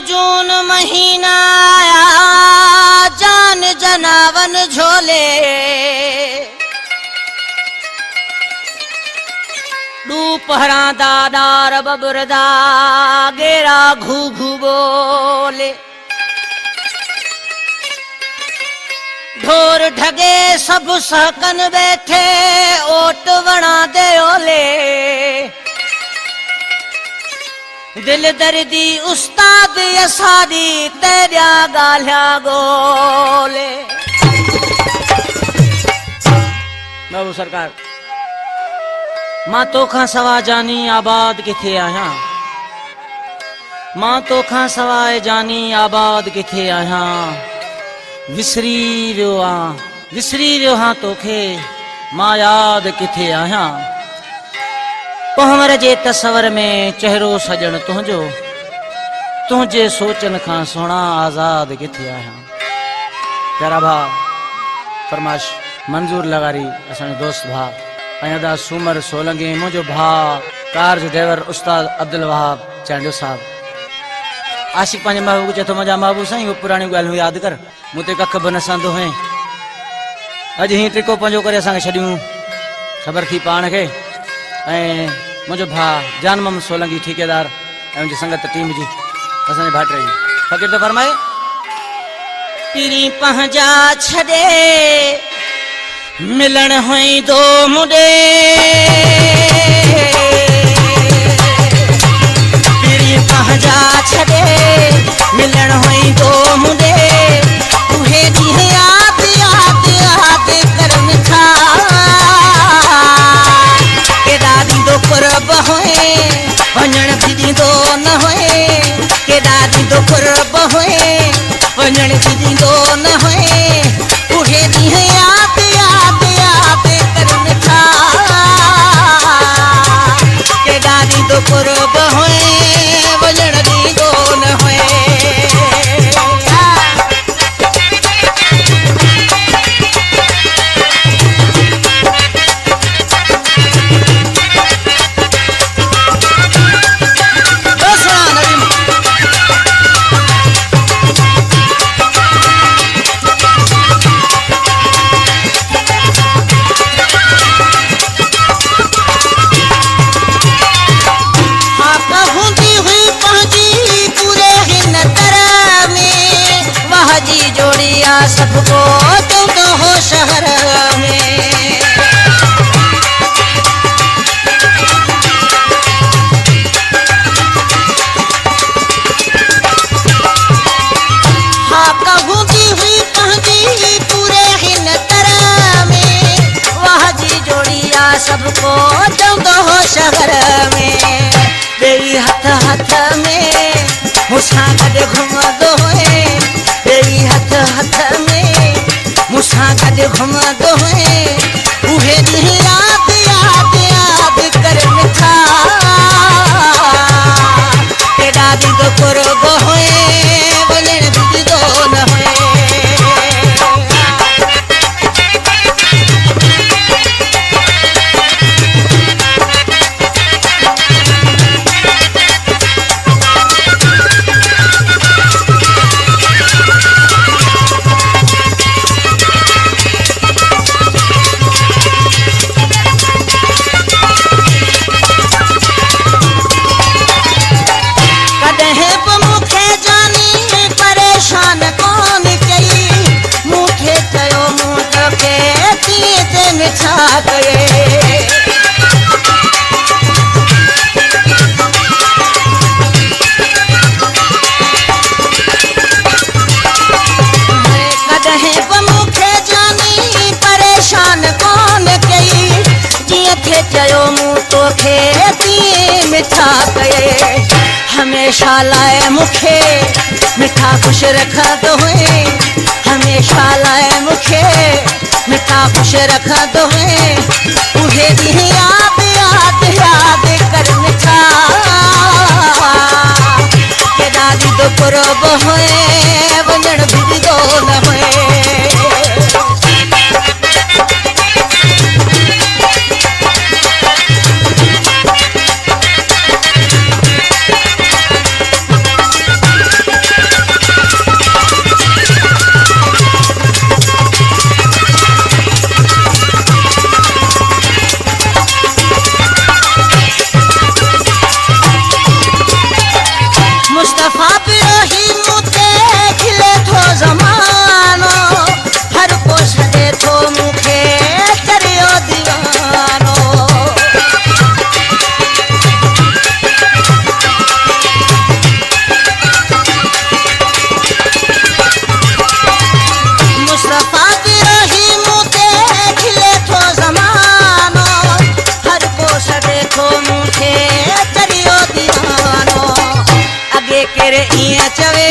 जून महीना आया जान जनावन झोले दोपहरा दादार बबरदा गेरा घू घू बोले ढोर ढगे सब सहकन बैठे ओट वणा दे ओले दिल दर्दी उस्ताद यसादी तेरिया गालिया गोले। बाबू सरकार मां तोखा सवा जानी आबाद किथे आया मां तोखा सवाए जानी आबाद किथे आया विसरी वियो हाँ तोखे मां याद किथे आया पहमर जे तस्वर में चेहरो सजन तुझो तुझे सोचन खां सोना आजाद किथे आया। प्यारा भा फरमाश मंजूर लगारी असांजो दोस्त भा अदा सूमर सोलंगी मुझो भा कार जो ड्राइवर उस्ताद अब्दुल वहाब चांडो साहब आशिक पंहिंजे महबूब चए थो मुंहिंजा महबूब साईं उहे पुराणी ॻाल्हियूं यादि कर मूं ते कख बि न संदो है अॼु हीअं ट्रिको पंहिंजो करे असांखे छॾियूं ख़बर थी पाण खे ऐं मुंहिंजो भाउ जान मोहम्मद सोलंगी ठेकेदार ऐं मुंहिंजी संगत टीम जी असांजे भाइटे जी फ़क़ीर थो फरमाए पीरी पंहिंजा छॾे मिलण हुई दो मुॾे पीरी पंहिंजा छॾे मिलण हुई दो मुॾे उहे ॾींहं यादि यादि यादि करन था केॾा ॾींदो कुर्ब हुए वञण बि ॾींदो न हुए केॾा ॾींदो कुर्ब हुए वञण बि ॾींदो न हुए उहे ॾींहं यादि यादि यादि करन था केॾा ॾींदो कुर्ब हुए वञण ॾींदो न हुए। सबको तुम तो हो शहर में हाँ कहूँगी हुई पहुँची पूरे हिन तरह में वह जी जोड़िया सबको तुम तो हो शहर में बेई हथ हथ में मुसा गॾु घुमंदो है बेई हथ हथ में मुसा गॾु घुमंदो है उहे ॾींहं यादि यादि यादि करन था केॾा ॾींदो कुर्ब हुए वञण बि ॾींदो न हुए। छा करे कॾहिं बि मूंखे जानी परेशान कोन कई जीअं थे चयो मूं तोखे तीअं मिठा कये हमेशा लाइ मूंखे मिठा ख़ुशि रखंदो हुए हमेशा लाइ मूंखे मिठा ख़ुशि रखंदो है उहे ॾींहं यादि यादि यादि करन था केॾा ॾींदो कुर्ब हुए वञण बि ॾींदो न हुए। केरे इया चवे